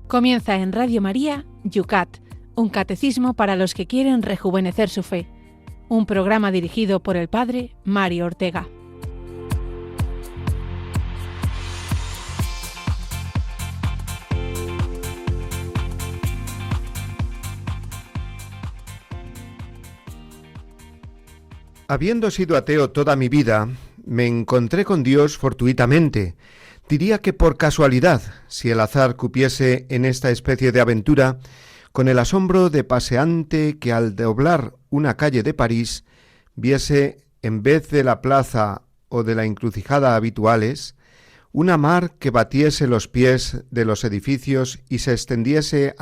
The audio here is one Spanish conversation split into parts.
Comienza en Radio María, Yucat, un catecismo para los que quieren rejuvenecer su fe. Un programa dirigido por el Padre Mario Ortega. Habiendo sido ateo toda mi vida, me encontré con Dios fortuitamente. Diría que por casualidad, si el azar cupiese en esta especie de aventura, con el asombro de paseante que al doblar una calle de París viese, en vez de la plaza o de la encrucijada habituales, una mar que batiese los pies de los edificios y se extendiese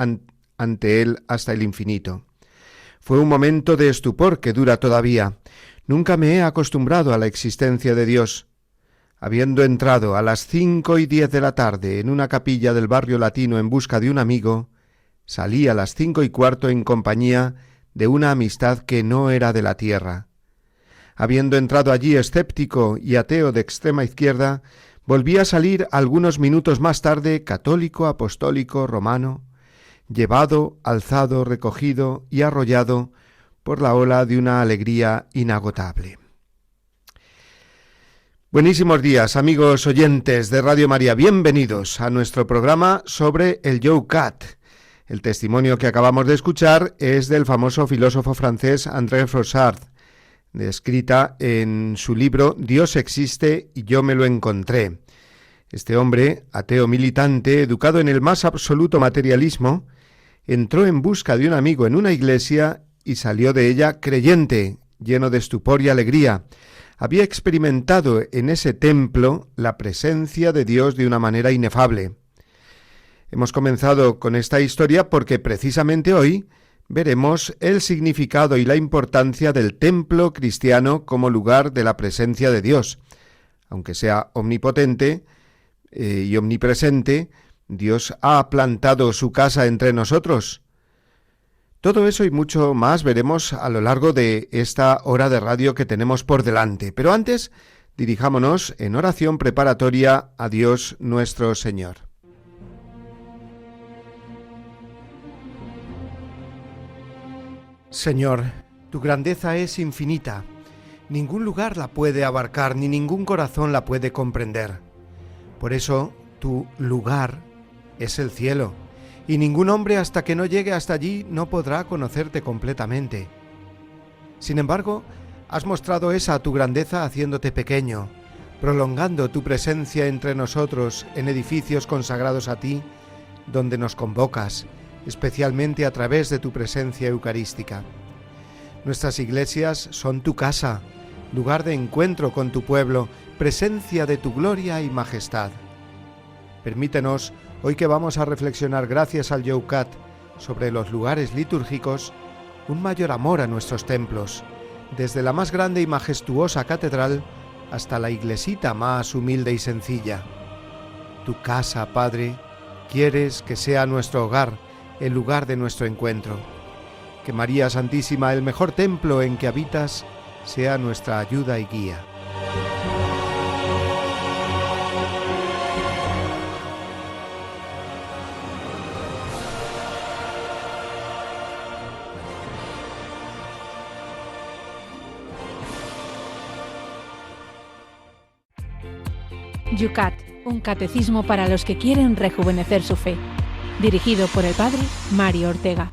ante él hasta el infinito. Fue un momento de estupor que dura todavía. Nunca me he acostumbrado a la existencia de Dios. Habiendo entrado a las 5:10 de la tarde en una capilla del barrio latino en busca de un amigo, salí a las 5:15 en compañía de una amistad que no era de la tierra. Habiendo entrado allí escéptico y ateo de extrema izquierda, volví a salir algunos minutos más tarde católico, apostólico, romano, llevado, alzado, recogido y arrollado por la ola de una alegría inagotable. Buenísimos días, amigos oyentes de Radio María. Bienvenidos a nuestro programa sobre el Yucat. El testimonio que acabamos de escuchar es del famoso filósofo francés André Froissart, descrita en su libro Dios existe y yo me lo encontré. Este hombre, ateo militante, educado en el más absoluto materialismo, entró en busca de un amigo en una iglesia y salió de ella creyente, lleno de estupor y alegría. Había experimentado en ese templo la presencia de Dios de una manera inefable. Hemos comenzado con esta historia porque precisamente hoy veremos el significado y la importancia del templo cristiano como lugar de la presencia de Dios. Aunque sea omnipotente y omnipresente, Dios ha plantado su casa entre nosotros. Todo eso y mucho más veremos a lo largo de esta hora de radio que tenemos por delante. Pero antes, dirijámonos en oración preparatoria a Dios nuestro Señor. Señor, tu grandeza es infinita. Ningún lugar la puede abarcar, ni ningún corazón la puede comprender. Por eso, tu lugar es el cielo. Y ningún hombre hasta que no llegue hasta allí no podrá conocerte completamente. Sin embargo, has mostrado esa tu grandeza haciéndote pequeño, prolongando tu presencia entre nosotros en edificios consagrados a ti, donde nos convocas, especialmente a través de tu presencia eucarística. Nuestras iglesias son tu casa, lugar de encuentro con tu pueblo, presencia de tu gloria y majestad. Permítenos, hoy que vamos a reflexionar gracias al Yucat sobre los lugares litúrgicos, un mayor amor a nuestros templos, desde la más grande y majestuosa catedral hasta la iglesita más humilde y sencilla. Tu casa, Padre, quieres que sea nuestro hogar, el lugar de nuestro encuentro. Que María Santísima, el mejor templo en que habitas, sea nuestra ayuda y guía. Yucat, un catecismo para los que quieren rejuvenecer su fe. Dirigido por el Padre Mario Ortega.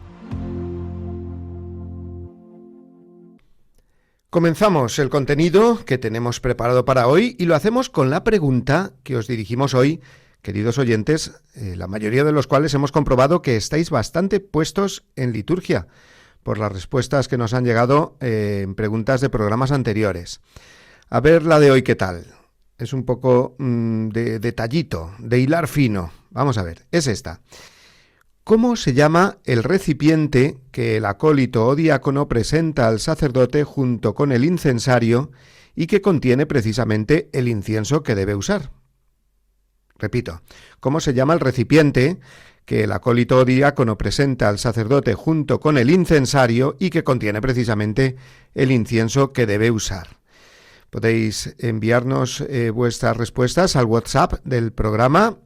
Comenzamos el contenido que tenemos preparado para hoy y lo hacemos con la pregunta que os dirigimos hoy, queridos oyentes, la mayoría de los cuales hemos comprobado que estáis bastante puestos en liturgia por las respuestas que nos han llegado en preguntas de programas anteriores. A ver la de hoy, ¿qué tal? Es un poco de detallito, de hilar fino. Vamos a ver, es esta. ¿Cómo se llama el recipiente que el acólito o diácono presenta al sacerdote junto con el incensario y que contiene precisamente el incienso que debe usar? Repito, ¿cómo se llama el recipiente que el acólito o diácono presenta al sacerdote junto con el incensario y que contiene precisamente el incienso que debe usar? Podéis enviarnos vuestras respuestas al WhatsApp del programa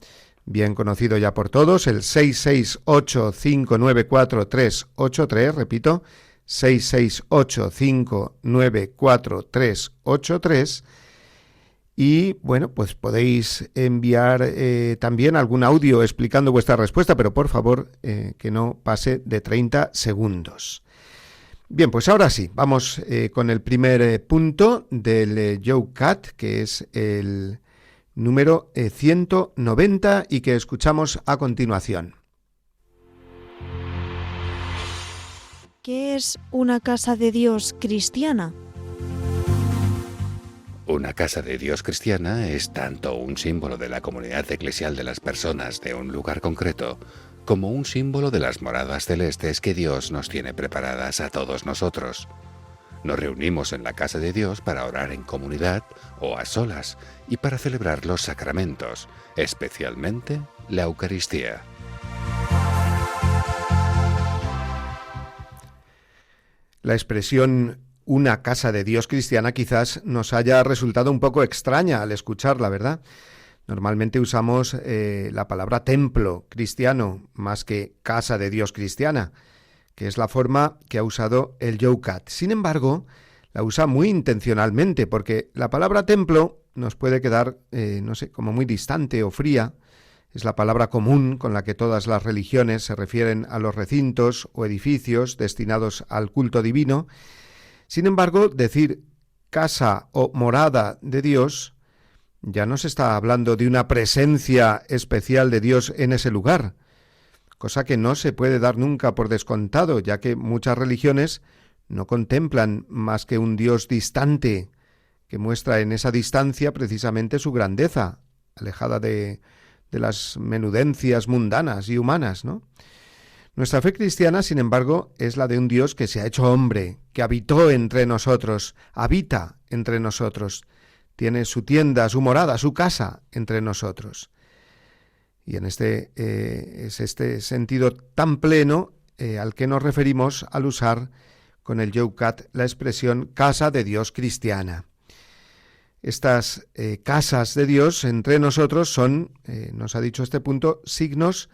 bien conocido ya por todos, el 668-594-383, repito, 668-594-383. Y bueno, pues podéis enviar también algún audio explicando vuestra respuesta, pero por favor que no pase de 30 segundos. Bien, pues ahora sí, vamos con el primer punto del YOCAT, que es el número 190 y que escuchamos a continuación. ¿Qué es una casa de Dios cristiana? Una casa de Dios cristiana es tanto un símbolo de la comunidad eclesial de las personas de un lugar concreto, como un símbolo de las moradas celestes que Dios nos tiene preparadas a todos nosotros. Nos reunimos en la casa de Dios para orar en comunidad o a solas y para celebrar los sacramentos, especialmente la Eucaristía. La expresión una casa de Dios cristiana quizás nos haya resultado un poco extraña al escucharla, ¿verdad? Normalmente usamos la palabra templo cristiano más que casa de Dios cristiana, que es la forma que ha usado el YOCAT. Sin embargo, la usa muy intencionalmente, porque la palabra templo nos puede quedar, como muy distante o fría. Es la palabra común con la que todas las religiones se refieren a los recintos o edificios destinados al culto divino. Sin embargo, decir casa o morada de Dios ya no se está hablando de una presencia especial de Dios en ese lugar, cosa que no se puede dar nunca por descontado, ya que muchas religiones no contemplan más que un Dios distante, que muestra en esa distancia precisamente su grandeza, alejada de las menudencias mundanas y humanas, ¿no? Nuestra fe cristiana, sin embargo, es la de un Dios que se ha hecho hombre, que habitó entre nosotros, habita entre nosotros, tiene su tienda, su morada, su casa entre nosotros. Y es este sentido tan pleno al que nos referimos al usar con el YOCAT la expresión casa de Dios cristiana. Estas casas de Dios entre nosotros son, nos ha dicho este punto, signos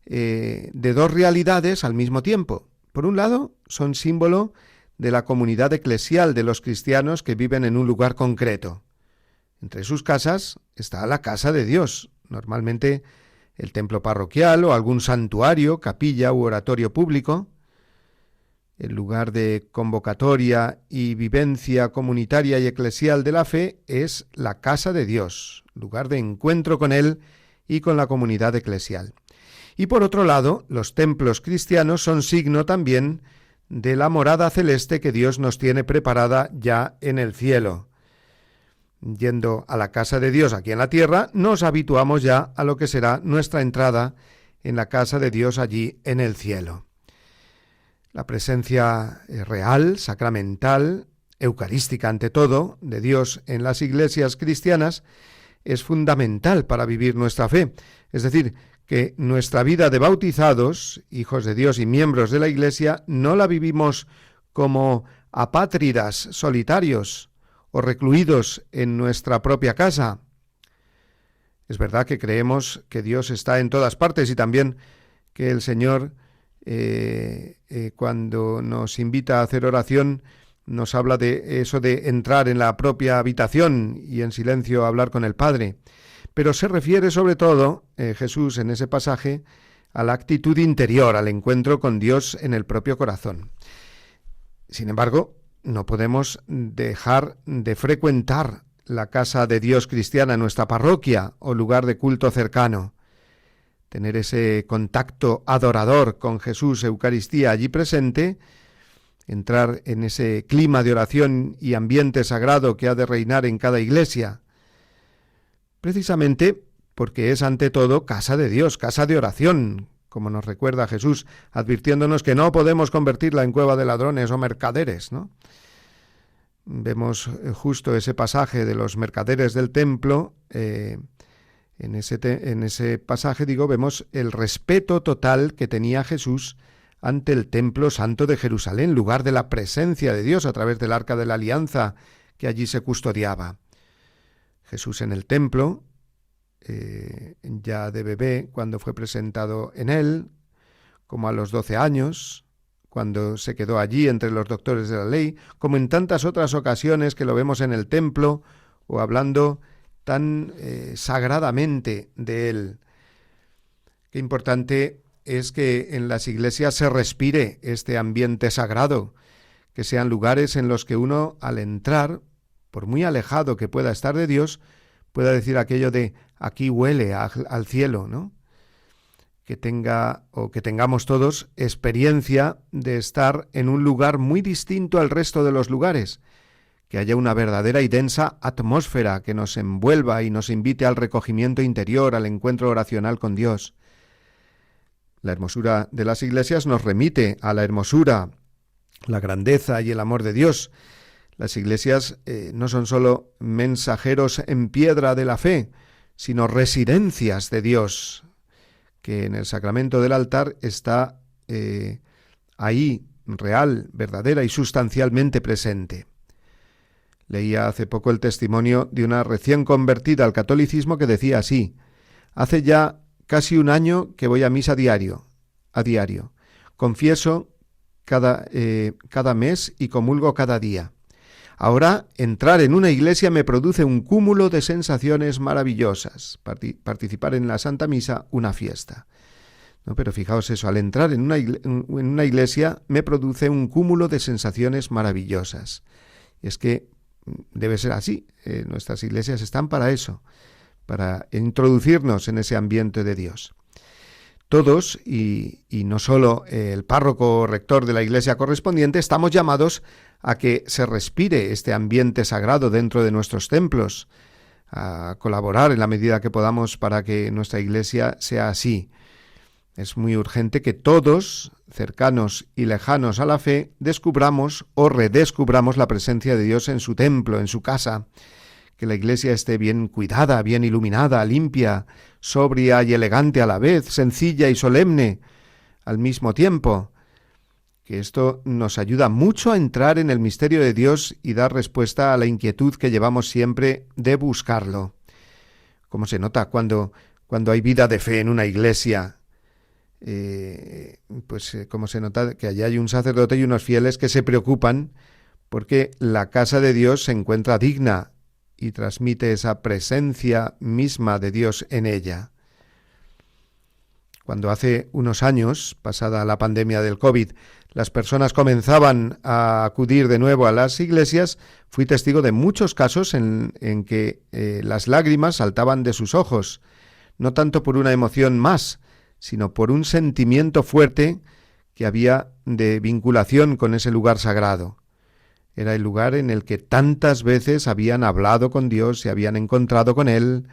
de dos realidades al mismo tiempo. Por un lado, son símbolo de la comunidad eclesial de los cristianos que viven en un lugar concreto. Entre sus casas está la casa de Dios, normalmente el templo parroquial o algún santuario, capilla u oratorio público. El lugar de convocatoria y vivencia comunitaria y eclesial de la fe es la casa de Dios, lugar de encuentro con Él y con la comunidad eclesial. Y por otro lado, los templos cristianos son signo también de la morada celeste que Dios nos tiene preparada ya en el cielo. Yendo a la casa de Dios aquí en la tierra, nos habituamos ya a lo que será nuestra entrada en la casa de Dios allí en el cielo. La presencia real, sacramental, eucarística ante todo, de Dios en las iglesias cristianas es fundamental para vivir nuestra fe. Es decir, que nuestra vida de bautizados, hijos de Dios y miembros de la Iglesia, no la vivimos como apátridas, solitarios o recluidos en nuestra propia casa. Es verdad que creemos que Dios está en todas partes y también que el Señor, cuando nos invita a hacer oración, nos habla de eso de entrar en la propia habitación y en silencio hablar con el Padre. Pero se refiere sobre todo, Jesús en ese pasaje, a la actitud interior, al encuentro con Dios en el propio corazón. Sin embargo, no podemos dejar de frecuentar la casa de Dios cristiana, nuestra parroquia o lugar de culto cercano. Tener ese contacto adorador con Jesús, Eucaristía allí presente, entrar en ese clima de oración y ambiente sagrado que ha de reinar en cada iglesia, precisamente porque es ante todo casa de Dios, casa de oración, como nos recuerda Jesús, advirtiéndonos que no podemos convertirla en cueva de ladrones o mercaderes, ¿no? Vemos justo ese pasaje de los mercaderes del templo, en ese pasaje, vemos el respeto total que tenía Jesús ante el templo santo de Jerusalén, lugar de la presencia de Dios a través del arca de la alianza que allí se custodiaba. Jesús en el templo ya de bebé, cuando fue presentado en él, como a los 12 años, cuando se quedó allí entre los doctores de la ley, como en tantas otras ocasiones que lo vemos en el templo o hablando tan sagradamente de él. Qué importante es que en las iglesias se respire este ambiente sagrado, que sean lugares en los que uno, al entrar, por muy alejado que pueda estar de Dios, pueda decir aquello de aquí huele al cielo, ¿no? Que tengamos todos experiencia de estar en un lugar muy distinto al resto de los lugares, que haya una verdadera y densa atmósfera que nos envuelva y nos invite al recogimiento interior, al encuentro oracional con Dios. La hermosura de las iglesias nos remite a la hermosura, la grandeza y el amor de Dios. Las iglesias no son solo mensajeros en piedra de la fe, sino residencias de Dios, que en el sacramento del altar está ahí, real, verdadera y sustancialmente presente. Leía hace poco el testimonio de una recién convertida al catolicismo que decía así: hace ya casi un año que voy a misa a diario. Confieso cada mes y comulgo cada día. Ahora, entrar en una iglesia me produce un cúmulo de sensaciones maravillosas. Participar en la Santa Misa, una fiesta. No, pero fijaos eso, al entrar en una iglesia me produce un cúmulo de sensaciones maravillosas. Y es que debe ser así. Nuestras iglesias están para eso, para introducirnos en ese ambiente de Dios. Todos, y no solo el párroco o rector de la iglesia correspondiente, estamos llamados a que se respire este ambiente sagrado dentro de nuestros templos, a colaborar en la medida que podamos para que nuestra iglesia sea así. Es muy urgente que todos, cercanos y lejanos a la fe, descubramos o redescubramos la presencia de Dios en su templo, en su casa. Que la iglesia esté bien cuidada, bien iluminada, limpia, sobria y elegante a la vez, sencilla y solemne al mismo tiempo. Que esto nos ayuda mucho a entrar en el misterio de Dios y dar respuesta a la inquietud que llevamos siempre de buscarlo. ¿Cómo se nota cuando hay vida de fe en una iglesia? Cómo se nota que allá hay un sacerdote y unos fieles que se preocupan porque la casa de Dios se encuentra digna y transmite esa presencia misma de Dios en ella. Cuando hace unos años, pasada la pandemia del COVID, las personas comenzaban a acudir de nuevo a las iglesias, fui testigo de muchos casos en que las lágrimas saltaban de sus ojos, no tanto por una emoción más, sino por un sentimiento fuerte que había de vinculación con ese lugar sagrado. Era el lugar en el que tantas veces habían hablado con Dios, se habían encontrado con Él,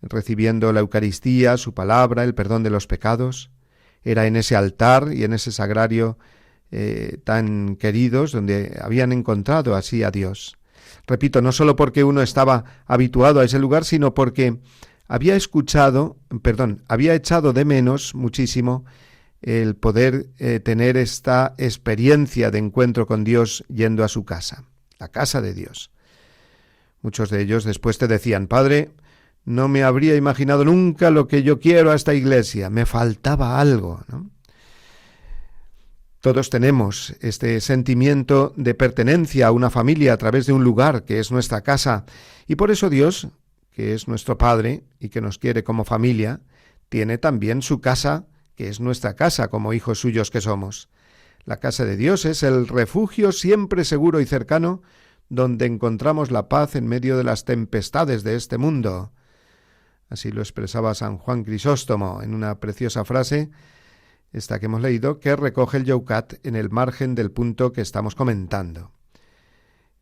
recibiendo la Eucaristía, su palabra, el perdón de los pecados. Era en ese altar y en ese sagrario tan queridos donde habían encontrado así a Dios. Repito, no solo porque uno estaba habituado a ese lugar, sino porque había echado de menos muchísimo el poder tener esta experiencia de encuentro con Dios yendo a su casa, la casa de Dios. Muchos de ellos después te decían: Padre, no me habría imaginado nunca lo que yo quiero a esta iglesia, me faltaba algo, ¿no? Todos tenemos este sentimiento de pertenencia a una familia a través de un lugar que es nuestra casa, y por eso Dios, que es nuestro Padre y que nos quiere como familia, tiene también su casa, que es nuestra casa como hijos suyos que somos. La casa de Dios es el refugio siempre seguro y cercano donde encontramos la paz en medio de las tempestades de este mundo. Así lo expresaba San Juan Crisóstomo en una preciosa frase, esta que hemos leído, que recoge el Yucat en el margen del punto que estamos comentando.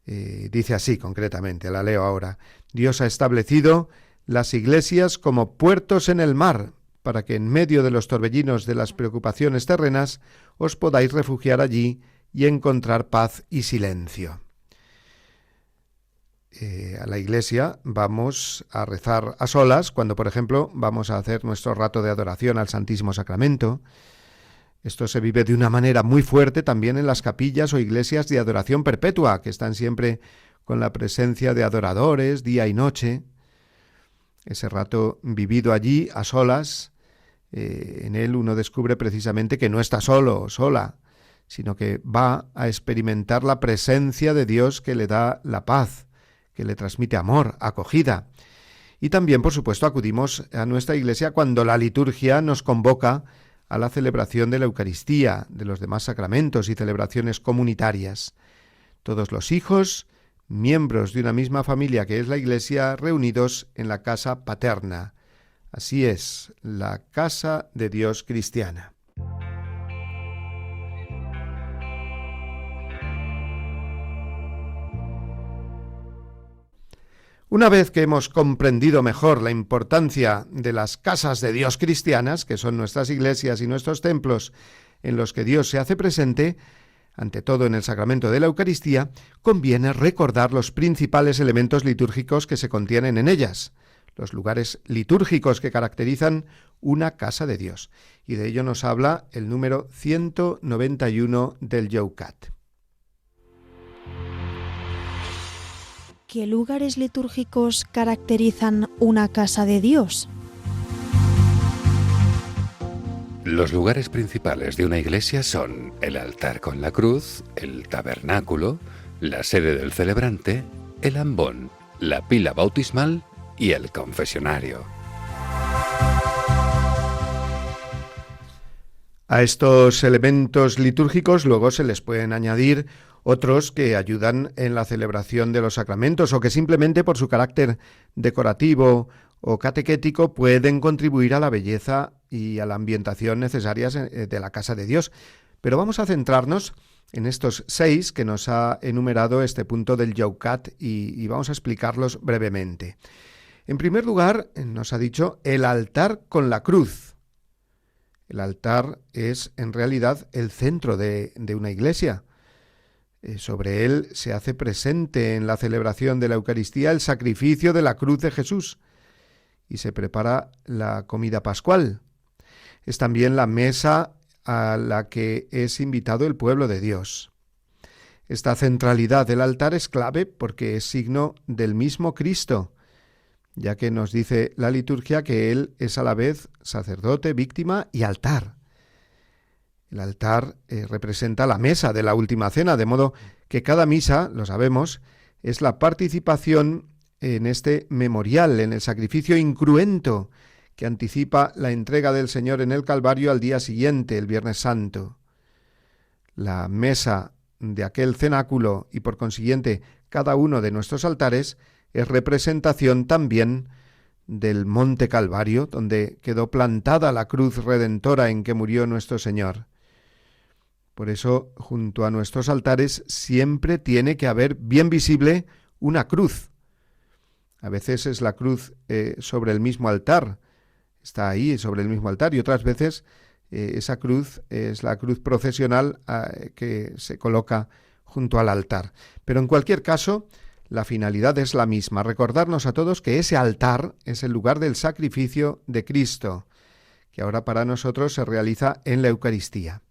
Dice así concretamente, la leo ahora: Dios ha establecido las iglesias como puertos en el mar, para que en medio de los torbellinos de las preocupaciones terrenas os podáis refugiar allí y encontrar paz y silencio. A la iglesia vamos a rezar a solas cuando, por ejemplo, vamos a hacer nuestro rato de adoración al Santísimo Sacramento. Esto se vive de una manera muy fuerte también en las capillas o iglesias de adoración perpetua, que están siempre con la presencia de adoradores día y noche. ese rato vivido allí a solas, en él uno descubre precisamente que no está solo o sola, sino que va a experimentar la presencia de Dios que le da la paz, que le transmite amor, acogida. Y también, por supuesto, acudimos a nuestra iglesia cuando la liturgia nos convoca a la celebración de la Eucaristía, de los demás sacramentos y celebraciones comunitarias. Todos los hijos, miembros de una misma familia que es la Iglesia, reunidos en la casa paterna. Así es, la casa de Dios cristiana. Una vez que hemos comprendido mejor la importancia de las casas de Dios cristianas, que son nuestras iglesias y nuestros templos en los que Dios se hace presente, ante todo en el sacramento de la Eucaristía, conviene recordar los principales elementos litúrgicos que se contienen en ellas, los lugares litúrgicos que caracterizan una casa de Dios. Y de ello nos habla el número 191 del Yucat. ¿Qué lugares litúrgicos caracterizan una casa de Dios? Los lugares principales de una iglesia son el altar con la cruz, el tabernáculo, la sede del celebrante, el ambón, la pila bautismal y el confesionario. A estos elementos litúrgicos luego se les pueden añadir otros que ayudan en la celebración de los sacramentos o que simplemente por su carácter decorativo o catequético pueden contribuir a la belleza y a la ambientación necesarias de la casa de Dios. Pero vamos a centrarnos en estos 6 que nos ha enumerado este punto del Yucat y vamos a explicarlos brevemente. En primer lugar, nos ha dicho el altar con la cruz. El altar es en realidad el centro de una iglesia. Sobre él se hace presente en la celebración de la Eucaristía el sacrificio de la cruz de Jesús y se prepara la comida pascual. Es también la mesa a la que es invitado el pueblo de Dios. Esta centralidad del altar es clave porque es signo del mismo Cristo, ya que nos dice la liturgia que Él es a la vez sacerdote, víctima y altar. El altar representa la mesa de la última cena, de modo que cada misa, lo sabemos, es la participación en este memorial, en el sacrificio incruento que anticipa la entrega del Señor en el Calvario al día siguiente, el Viernes Santo. La mesa de aquel cenáculo y por consiguiente cada uno de nuestros altares es representación también del Monte Calvario, donde quedó plantada la cruz redentora en que murió nuestro Señor. Por eso, junto a nuestros altares siempre tiene que haber bien visible una cruz. A veces es la cruz sobre el mismo altar, está ahí sobre el mismo altar, y otras veces esa cruz es la cruz procesional que se coloca junto al altar. Pero en cualquier caso, la finalidad es la misma, recordarnos a todos que ese altar es el lugar del sacrificio de Cristo, que ahora para nosotros se realiza en la Eucaristía.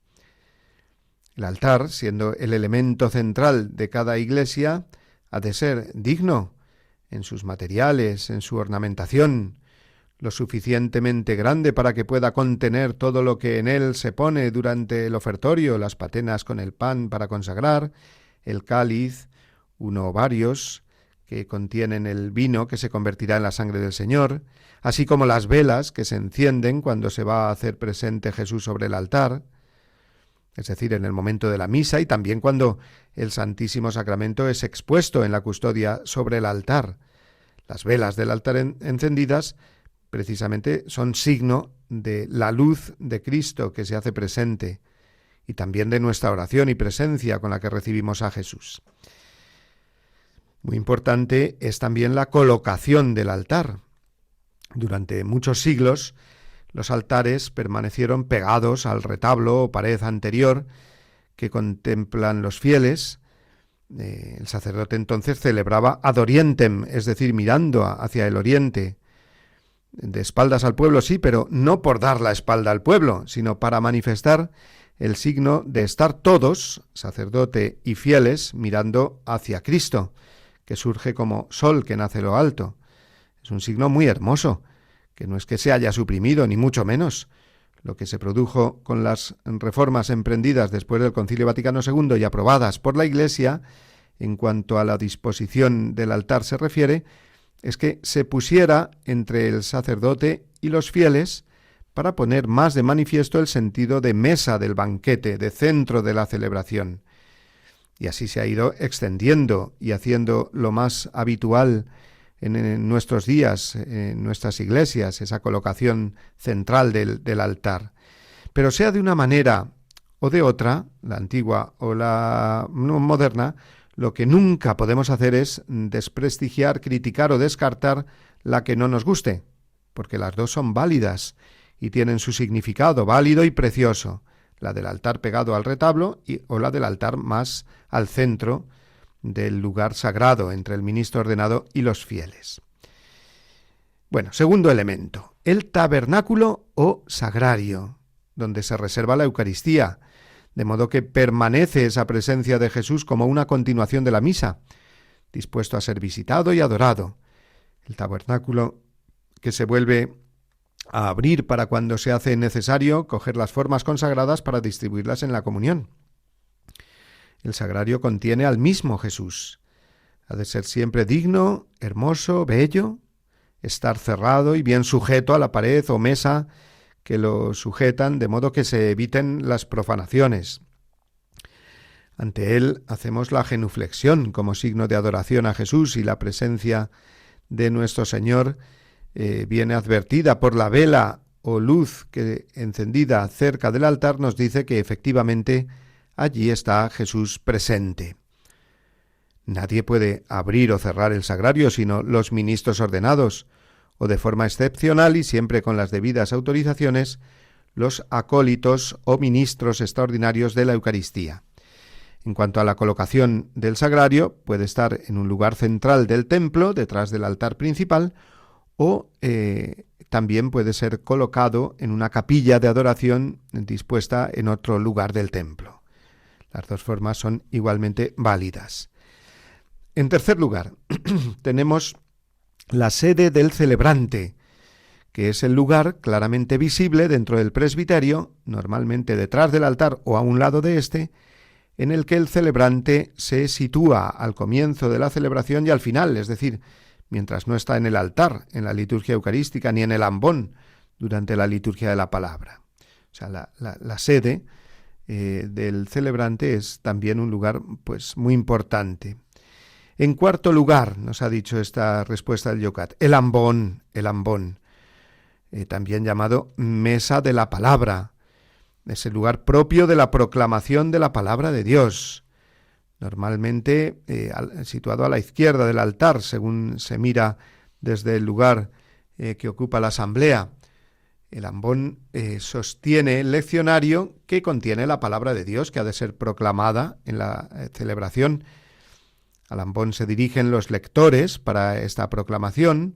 El altar, siendo el elemento central de cada iglesia, ha de ser digno en sus materiales, en su ornamentación, lo suficientemente grande para que pueda contener todo lo que en él se pone durante el ofertorio, las patenas con el pan para consagrar, el cáliz, uno o varios, que contienen el vino que se convertirá en la sangre del Señor, así como las velas que se encienden cuando se va a hacer presente Jesús sobre el altar, es decir, en el momento de la misa y también cuando el Santísimo Sacramento es expuesto en la custodia sobre el altar. Las velas del altar encendidas precisamente son signo de la luz de Cristo que se hace presente y también de nuestra oración y presencia con la que recibimos a Jesús. Muy importante es también la colocación del altar. Durante muchos siglos, los altares permanecieron pegados al retablo o pared anterior que contemplan los fieles. El sacerdote entonces celebraba ad orientem, es decir, mirando hacia el oriente, de espaldas al pueblo, sí, pero no por dar la espalda al pueblo, sino para manifestar el signo de estar todos, sacerdote y fieles, mirando hacia Cristo, que surge como sol que nace de lo alto. Es un signo muy hermoso, que no es que se haya suprimido, ni mucho menos. Lo que se produjo con las reformas emprendidas después del Concilio Vaticano II y aprobadas por la Iglesia, en cuanto a la disposición del altar se refiere, es que se pusiera entre el sacerdote y los fieles para poner más de manifiesto el sentido de mesa del banquete, de centro de la celebración. Y así se ha ido extendiendo y haciendo lo más habitual en nuestros días, en nuestras iglesias, esa colocación central del altar. Pero sea de una manera o de otra, la antigua o la moderna, lo que nunca podemos hacer es desprestigiar, criticar o descartar la que no nos guste, porque las dos son válidas y tienen su significado válido y precioso, la del altar pegado al retablo o la del altar más al centro del lugar sagrado entre el ministro ordenado y los fieles. Bueno, segundo elemento, el tabernáculo o sagrario, donde se reserva la Eucaristía, de modo que permanece esa presencia de Jesús como una continuación de la misa, dispuesto a ser visitado y adorado. El tabernáculo que se vuelve a abrir para cuando se hace necesario coger las formas consagradas para distribuirlas en la comunión. El sagrario contiene al mismo Jesús. Ha de ser siempre digno, hermoso, bello, estar cerrado y bien sujeto a la pared o mesa que lo sujetan, de modo que se eviten las profanaciones. Ante él hacemos la genuflexión como signo de adoración a Jesús, y la presencia de nuestro Señor viene advertida por la vela o luz que encendida cerca del altar nos dice que efectivamente allí está Jesús presente. Nadie puede abrir o cerrar el sagrario sino los ministros ordenados, o de forma excepcional y siempre con las debidas autorizaciones, los acólitos o ministros extraordinarios de la Eucaristía. En cuanto a la colocación del sagrario, puede estar en un lugar central del templo, detrás del altar principal, o también puede ser colocado en una capilla de adoración dispuesta en otro lugar del templo. Las dos formas son igualmente válidas. En tercer lugar, tenemos la sede del celebrante, que es el lugar claramente visible dentro del presbiterio, normalmente detrás del altar o a un lado de éste, en el que el celebrante se sitúa al comienzo de la celebración y al final, es decir, mientras no está en el altar, en la liturgia eucarística, ni en el ambón, durante la liturgia de la palabra. O sea, la sede del celebrante es también un lugar pues muy importante. En cuarto lugar, nos ha dicho esta respuesta del Yucat, el ambón, también llamado mesa de la palabra. Es el lugar propio de la proclamación de la palabra de Dios, normalmente situado a la izquierda del altar, según se mira desde el lugar que ocupa la asamblea. El ambón sostiene el leccionario que contiene la palabra de Dios, que ha de ser proclamada en la celebración. Al ambón se dirigen los lectores para esta proclamación,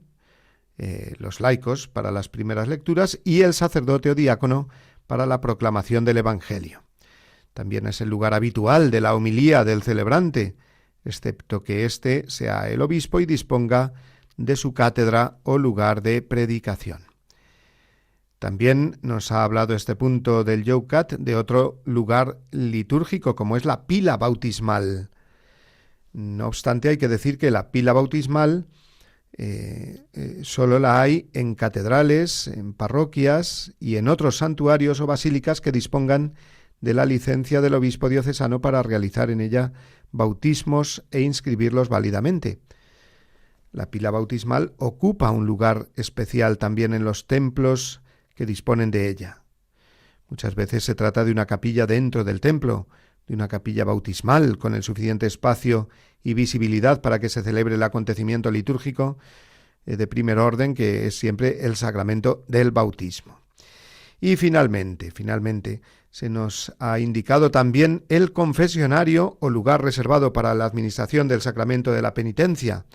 los laicos para las primeras lecturas y el sacerdote o diácono para la proclamación del Evangelio. También es el lugar habitual de la homilía del celebrante, excepto que éste sea el obispo y disponga de su cátedra o lugar de predicación. También nos ha hablado este punto del Yucat de otro lugar litúrgico, como es la pila bautismal. No obstante, hay que decir que la pila bautismal solo la hay en catedrales, en parroquias y en otros santuarios o basílicas que dispongan de la licencia del obispo diocesano para realizar en ella bautismos e inscribirlos válidamente. La pila bautismal ocupa un lugar especial también en los templos que disponen de ella. Muchas veces se trata de una capilla dentro del templo, de una capilla bautismal con el suficiente espacio y visibilidad para que se celebre el acontecimiento litúrgico de primer orden, que es siempre el sacramento del bautismo. Y finalmente, se nos ha indicado también el confesionario o lugar reservado para la administración del sacramento de la penitencia,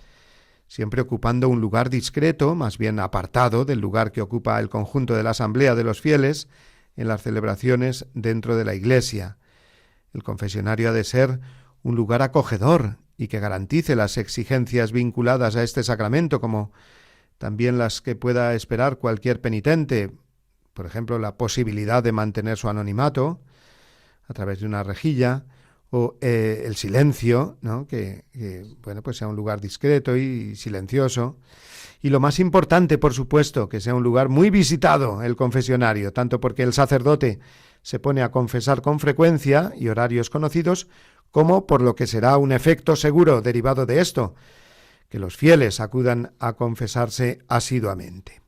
siempre ocupando un lugar discreto, más bien apartado del lugar que ocupa el conjunto de la asamblea de los fieles en las celebraciones dentro de la Iglesia. El confesionario ha de ser un lugar acogedor y que garantice las exigencias vinculadas a este sacramento, como también las que pueda esperar cualquier penitente, por ejemplo, la posibilidad de mantener su anonimato a través de una rejilla, o el silencio, ¿no? Que pues sea un lugar discreto y silencioso. Y lo más importante, por supuesto, que sea un lugar muy visitado, el confesionario, tanto porque el sacerdote se pone a confesar con frecuencia y horarios conocidos, como por lo que será un efecto seguro derivado de esto, que los fieles acudan a confesarse asiduamente.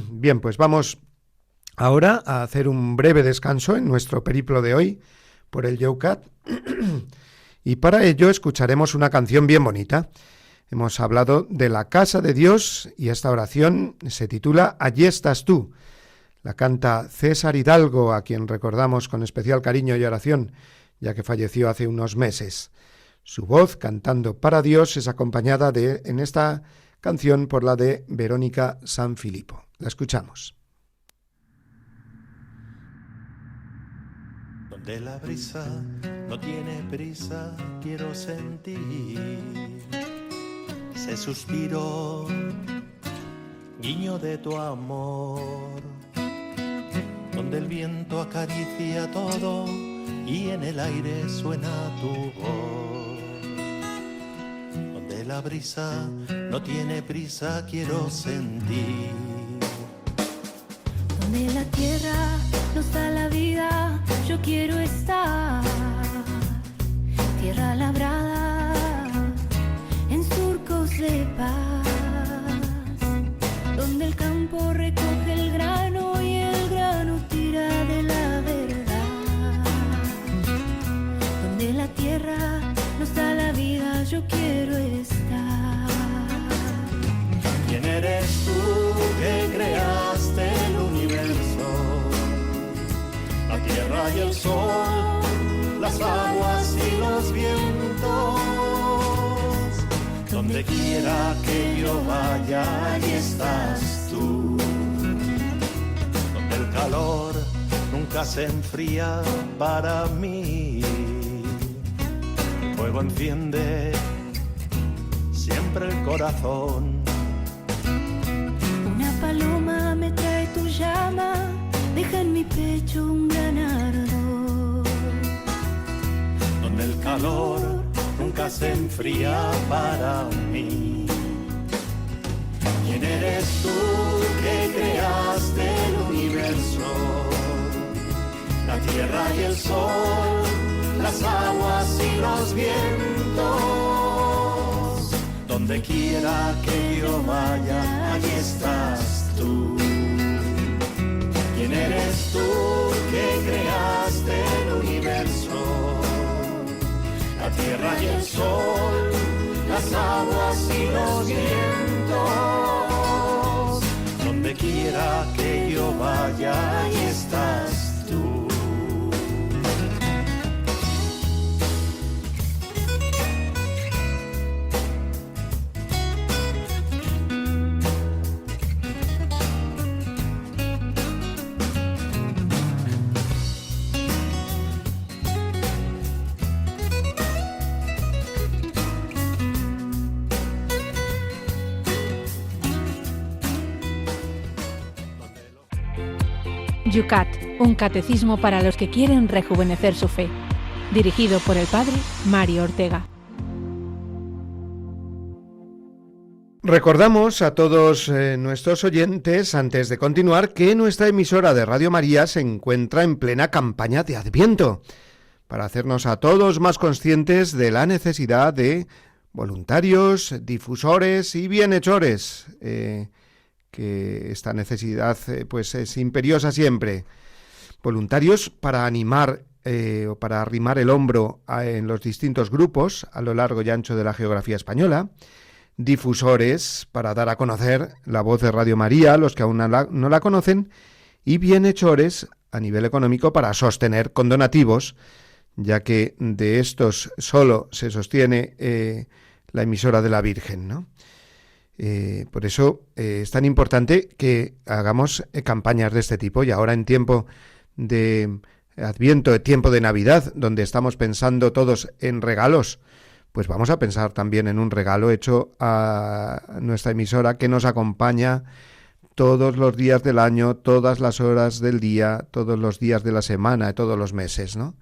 Bien, pues vamos ahora a hacer un breve descanso en nuestro periplo de hoy por el Yucat, y para ello escucharemos una canción bien bonita. Hemos hablado de la casa de Dios y esta oración se titula Allí estás tú. La canta César Hidalgo, a quien recordamos con especial cariño y oración, ya que falleció hace unos meses. Su voz, cantando para Dios, es acompañada en esta canción por la de Verónica Sanfilippo. La escuchamos. Donde la brisa no tiene prisa, quiero sentir ese suspiro, guiño de tu amor. Donde el viento acaricia todo y en el aire suena tu voz. Donde la brisa no tiene prisa, quiero sentir. Donde la tierra nos da la vida, yo quiero estar. Tierra labrada en surcos de paz, donde el campo recoge el grano y el grano tira de la verdad. Donde la tierra nos da la vida, yo quiero estar. ¿Quién eres tú que creaste el universo? La tierra y el sol, las aguas y los vientos. Donde quiera que yo vaya, allí estás tú. Donde el calor nunca se enfría para mí. El fuego enciende siempre el corazón. Una paloma me trae tu llama, deja en mi pecho un gran ardor. Donde el calor nunca se enfría para mí. ¿Quién eres tú que creaste el universo? La tierra y el sol, las aguas y los vientos. Donde quiera que yo vaya, allí estás tú. ¿Quién eres tú que creaste el universo? La tierra y el sol, las aguas y los vientos. Donde quiera que yo vaya, allí estás tú. Yucat, un catecismo para los que quieren rejuvenecer su fe. Dirigido por el padre Mario Ortega. Recordamos a todos nuestros oyentes, antes de continuar, que nuestra emisora de Radio María se encuentra en plena campaña de Adviento, para hacernos a todos más conscientes de la necesidad de voluntarios, difusores y bienhechores, que esta necesidad pues es imperiosa siempre. Voluntarios para animar o para arrimar el hombro en los distintos grupos a lo largo y ancho de la geografía española. Difusores para dar a conocer la voz de Radio María a los que aún no la conocen. Y bienhechores a nivel económico para sostener con donativos, ya que de estos solo se sostiene la emisora de la Virgen, ¿no? Por eso es tan importante que hagamos campañas de este tipo, y ahora en tiempo de Adviento, tiempo de Navidad, donde estamos pensando todos en regalos pues vamos a pensar también en un regalo hecho a nuestra emisora que nos acompaña todos los días del año, todas las horas del día, todos los días de la semana, todos los meses, ¿no?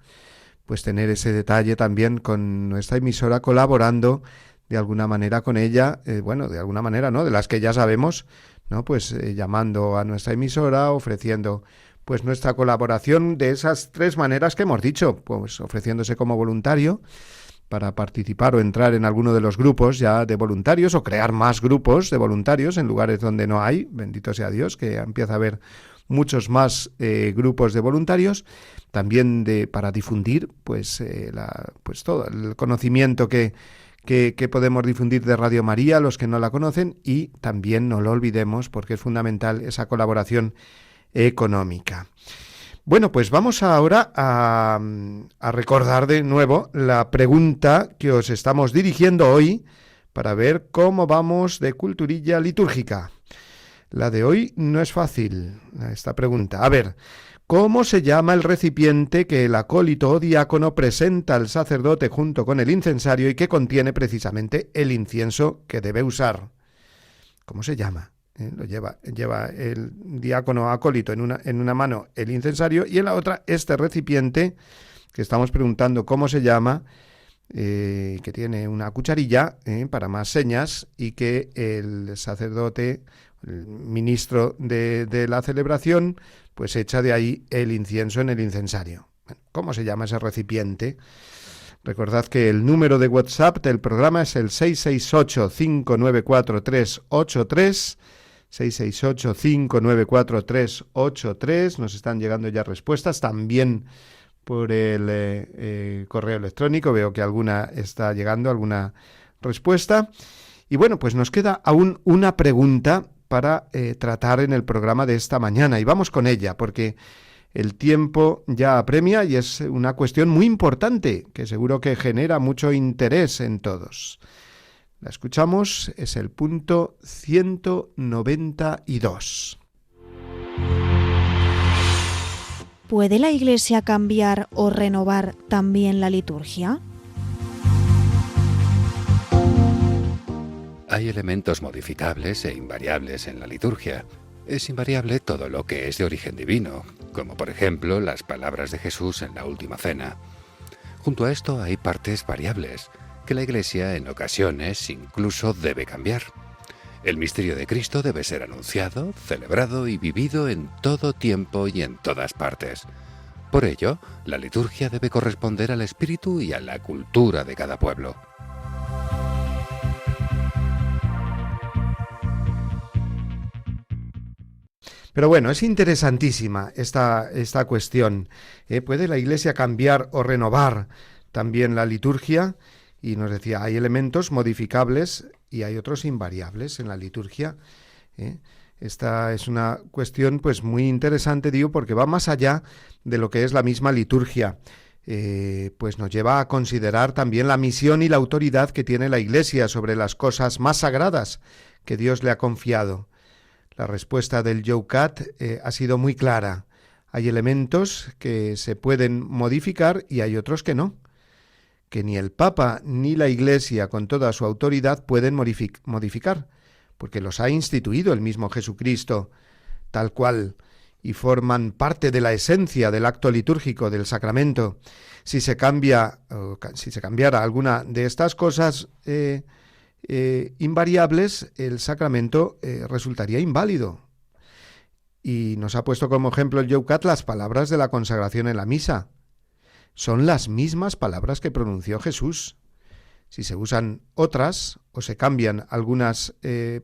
Pues tener ese detalle también con nuestra emisora, colaborando de alguna manera con ella, de alguna manera, ¿no? De las que ya sabemos, ¿no? Pues llamando a nuestra emisora, ofreciendo pues nuestra colaboración de esas 3 maneras que hemos dicho, pues ofreciéndose como voluntario para participar o entrar en alguno de los grupos ya de voluntarios o crear más grupos de voluntarios en lugares donde no hay, bendito sea Dios, que empieza a haber muchos más grupos de voluntarios, también para difundir pues todo el conocimiento que podemos difundir de Radio María, los que no la conocen, y también no lo olvidemos porque es fundamental esa colaboración económica. Bueno, pues vamos ahora a recordar de nuevo la pregunta que os estamos dirigiendo hoy para ver cómo vamos de culturilla litúrgica. La de hoy no es fácil, esta pregunta. A ver, ¿cómo se llama el recipiente que el acólito o diácono presenta al sacerdote junto con el incensario y que contiene precisamente el incienso que debe usar? ¿Cómo se llama? Lo lleva el diácono acólito en una mano el incensario y en la otra este recipiente que estamos preguntando cómo se llama, que tiene una cucharilla para más señas y que el sacerdote, el ministro de la celebración, pues echa de ahí el incienso en el incensario. ¿Cómo se llama ese recipiente? Recordad que el número de WhatsApp del programa es el 668-594-383, 668-594-383. Nos están llegando ya respuestas, también por el correo electrónico. Veo que alguna está llegando, alguna respuesta. Y bueno, pues nos queda aún una pregunta para tratar en el programa de esta mañana. Y vamos con ella, porque el tiempo ya apremia y es una cuestión muy importante que seguro que genera mucho interés en todos. La escuchamos, es el punto 192. ¿Puede la Iglesia cambiar o renovar también la liturgia? Hay elementos modificables e invariables en la liturgia. Es invariable todo lo que es de origen divino, como por ejemplo las palabras de Jesús en la Última Cena. Junto a esto hay partes variables, que la Iglesia en ocasiones incluso debe cambiar. El misterio de Cristo debe ser anunciado, celebrado y vivido en todo tiempo y en todas partes. Por ello, la liturgia debe corresponder al espíritu y a la cultura de cada pueblo. Pero bueno, es interesantísima esta cuestión. ¿Puede la Iglesia cambiar o renovar también la liturgia? Y nos decía, hay elementos modificables y hay otros invariables en la liturgia. Esta es una cuestión pues muy interesante, digo, porque va más allá de lo que es la misma liturgia. Pues nos lleva a considerar también la misión y la autoridad que tiene la Iglesia sobre las cosas más sagradas que Dios le ha confiado. La respuesta del YOUCAT ha sido muy clara. Hay elementos que se pueden modificar y hay otros que no, que ni el Papa ni la Iglesia con toda su autoridad pueden modificar, porque los ha instituido el mismo Jesucristo, tal cual, y forman parte de la esencia del acto litúrgico del sacramento. Si se cambiara alguna de estas cosas invariables, el sacramento resultaría inválido. Y nos ha puesto como ejemplo el YOUCAT las palabras de la consagración en la misa. Son las mismas palabras que pronunció Jesús. Si se usan otras o se cambian algunas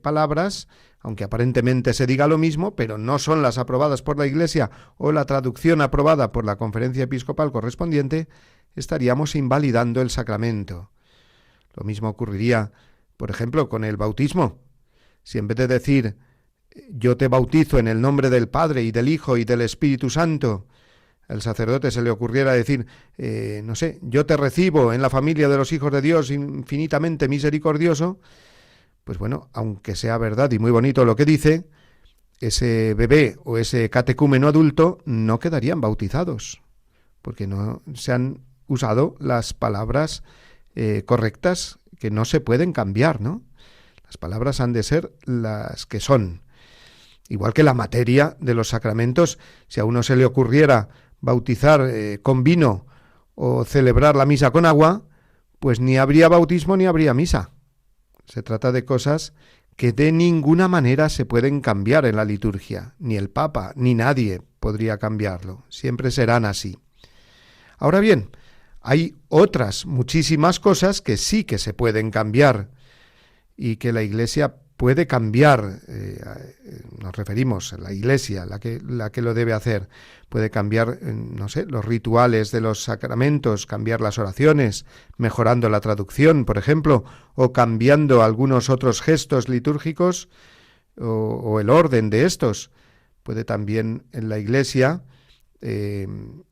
palabras, aunque aparentemente se diga lo mismo, pero no son las aprobadas por la Iglesia o la traducción aprobada por la conferencia episcopal correspondiente, estaríamos invalidando el sacramento. Lo mismo ocurriría, por ejemplo, con el bautismo. Si en vez de decir yo te bautizo en el nombre del Padre y del Hijo y del Espíritu Santo, al sacerdote se le ocurriera decir, yo te recibo en la familia de los hijos de Dios infinitamente misericordioso, pues bueno, aunque sea verdad y muy bonito lo que dice, ese bebé o ese catecúmeno adulto no quedarían bautizados, porque no se han usado las palabras correctas que no se pueden cambiar, ¿no? Las palabras han de ser las que son. Igual que la materia de los sacramentos, si a uno se le ocurriera bautizar con vino o celebrar la misa con agua, pues ni habría bautismo ni habría misa. Se trata de cosas que de ninguna manera se pueden cambiar en la liturgia. Ni el Papa ni nadie podría cambiarlo. Siempre serán así. Ahora bien, hay otras muchísimas cosas que sí que se pueden cambiar y que la Iglesia puede cambiar. Nos referimos a la Iglesia, la que lo debe hacer. Puede cambiar, no sé, los rituales de los sacramentos, cambiar las oraciones, mejorando la traducción, por ejemplo, o cambiando algunos otros gestos litúrgicos o el orden de estos. Puede también en la Iglesia,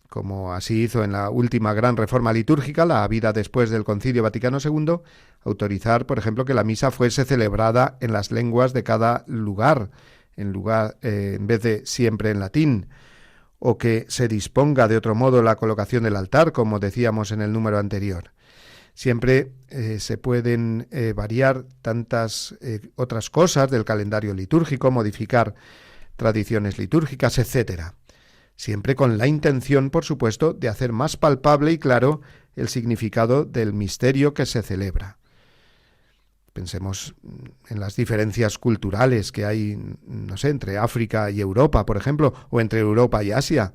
como así hizo en la última gran reforma litúrgica, la habida después del Concilio Vaticano II, autorizar, por ejemplo, que la misa fuese celebrada en las lenguas de cada lugar, en vez de siempre en latín, o que se disponga de otro modo la colocación del altar, como decíamos en el número anterior. Siempre se pueden variar tantas otras cosas del calendario litúrgico, modificar tradiciones litúrgicas, etcétera. Siempre con la intención, por supuesto, de hacer más palpable y claro el significado del misterio que se celebra. Pensemos en las diferencias culturales que hay, no sé, entre África y Europa, por ejemplo, o entre Europa y Asia,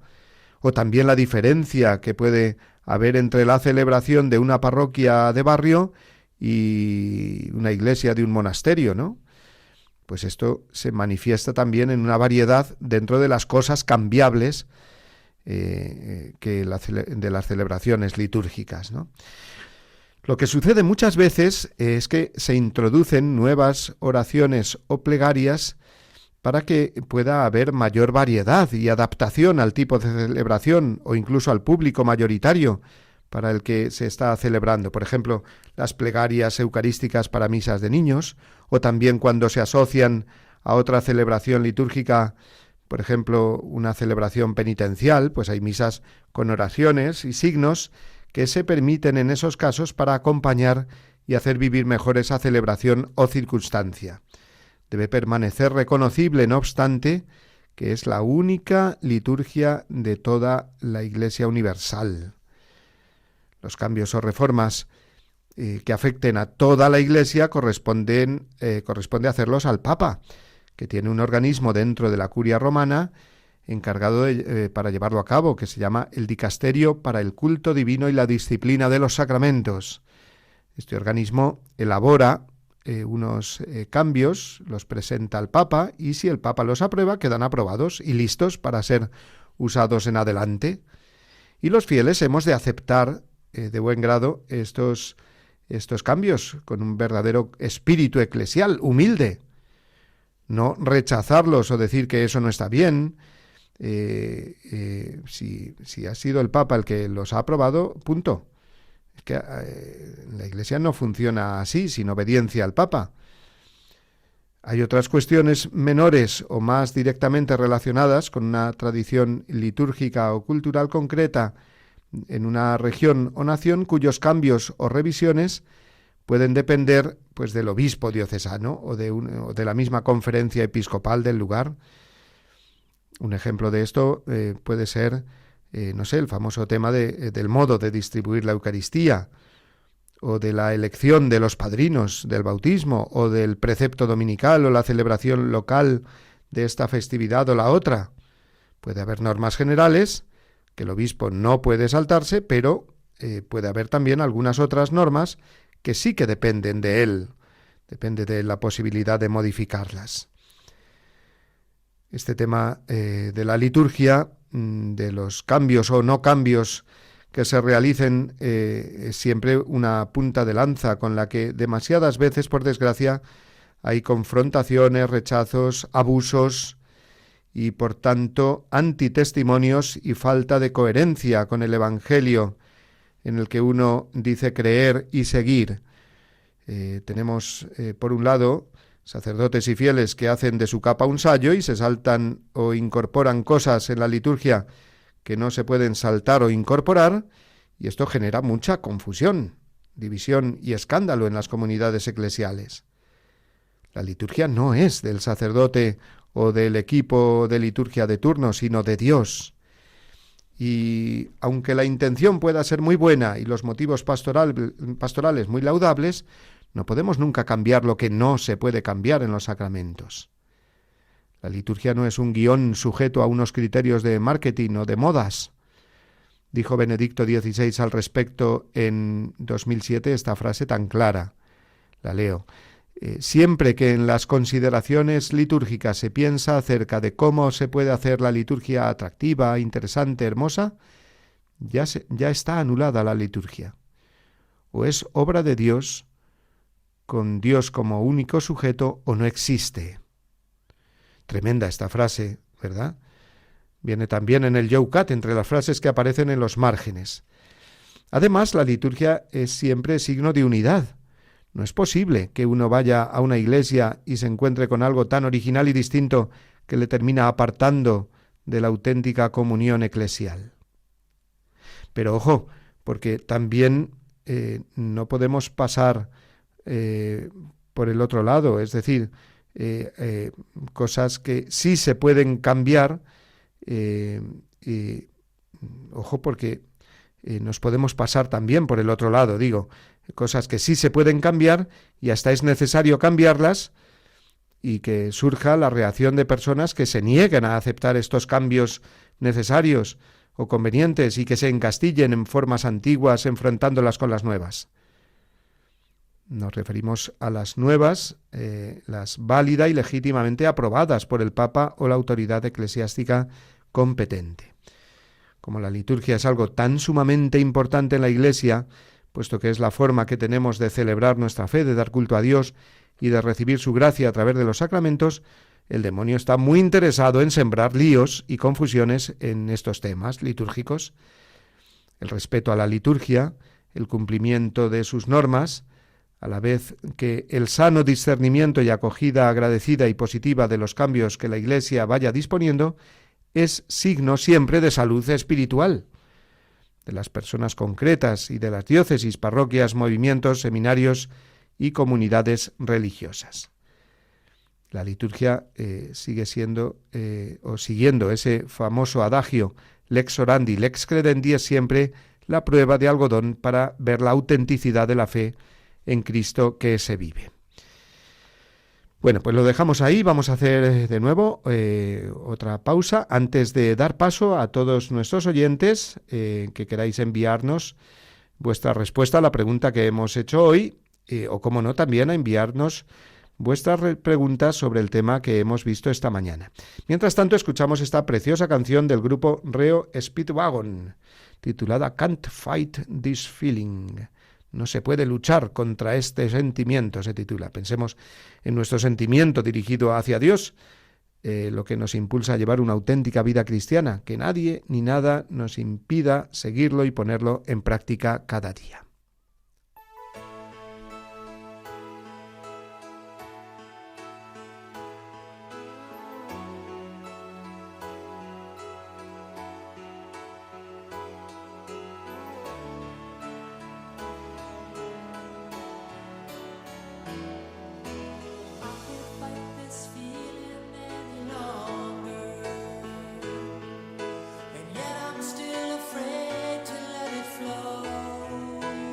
o también la diferencia que puede haber entre la celebración de una parroquia de barrio y una iglesia de un monasterio, ¿no? Pues esto se manifiesta también en una variedad dentro de las cosas cambiables de las celebraciones litúrgicas, ¿no? Lo que sucede muchas veces es que se introducen nuevas oraciones o plegarias para que pueda haber mayor variedad y adaptación al tipo de celebración o incluso al público mayoritario para el que se está celebrando. Por ejemplo, las plegarias eucarísticas para misas de niños, o también cuando se asocian a otra celebración litúrgica, por ejemplo, una celebración penitencial, pues hay misas con oraciones y signos que se permiten en esos casos para acompañar y hacer vivir mejor esa celebración o circunstancia. Debe permanecer reconocible, no obstante, que es la única liturgia de toda la Iglesia universal. Los cambios o reformas que afecten a toda la Iglesia corresponde hacerlos al Papa, que tiene un organismo dentro de la Curia Romana encargado para llevarlo a cabo, que se llama el Dicasterio para el Culto Divino y la Disciplina de los Sacramentos. Este organismo elabora unos cambios, los presenta al Papa, y si el Papa los aprueba, quedan aprobados y listos para ser usados en adelante. Y los fieles hemos de aceptar de buen grado estos cambios con un verdadero espíritu eclesial, humilde. No rechazarlos o decir que eso no está bien. Si ha sido el Papa el que los ha aprobado, punto. Es que la Iglesia no funciona así, sin obediencia al Papa. Hay otras cuestiones menores o más directamente relacionadas con una tradición litúrgica o cultural concreta en una región o nación cuyos cambios o revisiones pueden depender pues del obispo diocesano o de la misma conferencia episcopal del lugar. Un ejemplo de esto puede ser, el famoso tema del modo de distribuir la Eucaristía, o de la elección de los padrinos del bautismo, o del precepto dominical, o la celebración local de esta festividad o la otra. Puede haber normas generales que el obispo no puede saltarse, pero puede haber también algunas otras normas que sí que dependen de él, depende de la posibilidad de modificarlas. Este tema de la liturgia, de los cambios o no cambios que se realicen, es siempre una punta de lanza con la que demasiadas veces, por desgracia, hay confrontaciones, rechazos, abusos y, por tanto, antitestimonios y falta de coherencia con el Evangelio en el que uno dice creer y seguir. Tenemos, por un lado, sacerdotes y fieles que hacen de su capa un sayo y se saltan o incorporan cosas en la liturgia que no se pueden saltar o incorporar, y esto genera mucha confusión. división y escándalo en las comunidades eclesiales. La liturgia no es del sacerdote o del equipo de liturgia de turno, sino de Dios. Y aunque la intención pueda ser muy buena y los motivos pastorales muy laudables, no podemos nunca cambiar lo que no se puede cambiar en los sacramentos. La liturgia no es un guión sujeto a unos criterios de marketing o de modas. Dijo Benedicto XVI al respecto en 2007 esta frase tan clara. La leo. Siempre que en las consideraciones litúrgicas se piensa acerca de cómo se puede hacer la liturgia atractiva, interesante, hermosa, ya está anulada la liturgia. O es obra de Dios, con Dios como único sujeto, o no existe. Tremenda esta frase, ¿verdad? Viene también en el Yucat, entre las frases que aparecen en los márgenes. Además, la liturgia es siempre signo de unidad. No es posible que uno vaya a una iglesia y se encuentre con algo tan original y distinto que le termina apartando de la auténtica comunión eclesial. Pero ojo, porque también no podemos pasar por el otro lado, es decir, cosas que sí se pueden cambiar, ojo, porque nos podemos pasar también por el otro lado, digo, cosas que sí se pueden cambiar y hasta es necesario cambiarlas y que surja la reacción de personas que se nieguen a aceptar estos cambios necesarios o convenientes y que se encastillen en formas antiguas enfrentándolas con las nuevas. Nos referimos a las nuevas, las válida y legítimamente aprobadas por el Papa o la autoridad eclesiástica competente. Como la liturgia es algo tan sumamente importante en la Iglesia, puesto que es la forma que tenemos de celebrar nuestra fe, de dar culto a Dios y de recibir su gracia a través de los sacramentos, el demonio está muy interesado en sembrar líos y confusiones en estos temas litúrgicos. El respeto a la liturgia, el cumplimiento de sus normas, a la vez que el sano discernimiento y acogida agradecida y positiva de los cambios que la Iglesia vaya disponiendo, es signo siempre de salud espiritual de las personas concretas y de las diócesis, parroquias, movimientos, seminarios y comunidades religiosas. La liturgia sigue siendo, o siguiendo ese famoso adagio lex orandi, lex credendi, es siempre la prueba de algodón para ver la autenticidad de la fe en Cristo que se vive. Bueno, pues lo dejamos ahí, vamos a hacer de nuevo otra pausa antes de dar paso a todos nuestros oyentes que queráis enviarnos vuestra respuesta a la pregunta que hemos hecho hoy o, como no, también a enviarnos vuestras preguntas sobre el tema que hemos visto esta mañana. Mientras tanto, escuchamos esta preciosa canción del grupo Reo Speedwagon, titulada Can't Fight This Feeling. No se puede luchar contra este sentimiento, se titula. Pensemos en nuestro sentimiento dirigido hacia Dios, lo que nos impulsa a llevar una auténtica vida cristiana, que nadie ni nada nos impida seguirlo y ponerlo en práctica cada día. Still afraid to let it flow.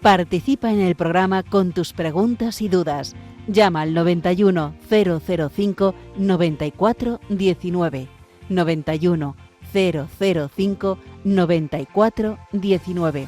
Participa en el programa con tus preguntas y dudas. Llama al 91 005 94 19. 91 005 94 19.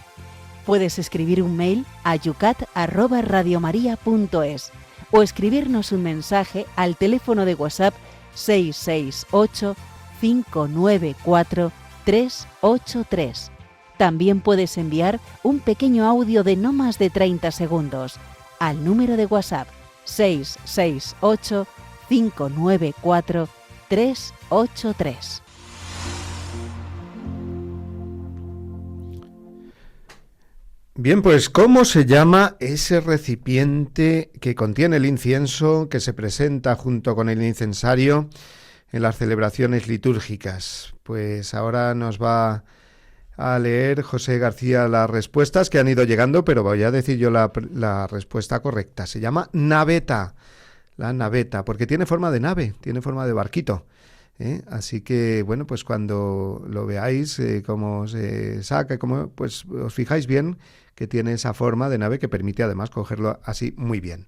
Puedes escribir un mail a yucat@radiomaria.es o escribirnos un mensaje al teléfono de WhatsApp 668 594 383. También puedes enviar un pequeño audio de no más de 30 segundos al número de WhatsApp 668 594 383. Bien, pues ¿cómo se llama ese recipiente que contiene el incienso que se presenta junto con el incensario en las celebraciones litúrgicas? Pues ahora nos va a leer José García las respuestas que han ido llegando, pero voy a decir yo la respuesta correcta. Se llama naveta, la naveta, porque tiene forma de nave, tiene forma de barquito. Así que, bueno, pues cuando lo veáis, cómo se saca, pues os fijáis bien que tiene esa forma de nave que permite además cogerlo así muy bien.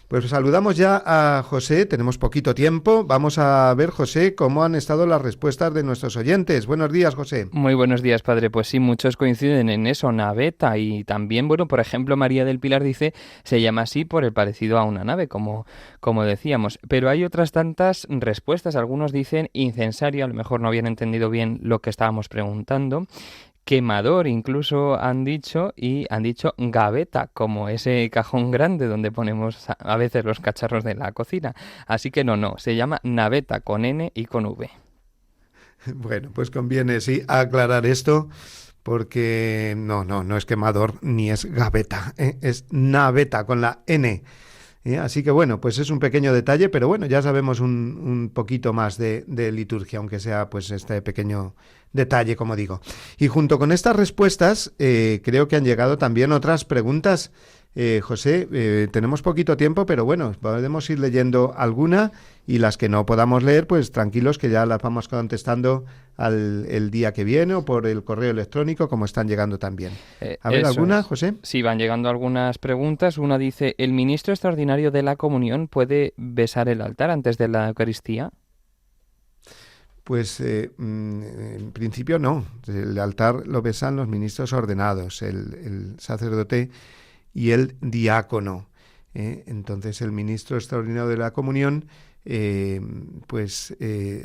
Pues saludamos ya a José, tenemos poquito tiempo. Vamos a ver, José, cómo han estado las respuestas de nuestros oyentes. Buenos días, José. Muy buenos días, padre. Pues sí, muchos coinciden en eso, naveta. Y también, bueno, por ejemplo, María del Pilar dice, se llama así por el parecido a una nave, como decíamos. Pero hay otras tantas respuestas. Algunos dicen incensario, a lo mejor no habían entendido bien lo que estábamos preguntando. Quemador incluso han dicho, y han dicho gaveta, como ese cajón grande donde ponemos a veces los cacharros de la cocina. Así que no, se llama naveta con N y con V. Bueno, pues conviene sí aclarar esto, porque no es quemador ni es gaveta, es naveta con la N. Así que bueno, pues es un pequeño detalle, pero bueno, ya sabemos un poquito más de liturgia, aunque sea pues este pequeño detalle, como digo. Y junto con estas respuestas, creo que han llegado también otras preguntas. José, tenemos poquito tiempo, pero bueno, podemos ir leyendo alguna, y las que no podamos leer, pues tranquilos que ya las vamos contestando el día que viene o por el correo electrónico, como están llegando también. A ver, ¿alguna, José? Sí, van llegando algunas preguntas. Una dice, ¿el ministro extraordinario de la comunión puede besar el altar antes de la Eucaristía? Pues en principio no. El altar lo besan los ministros ordenados, el sacerdote y el diácono. Entonces el ministro extraordinario de la comunión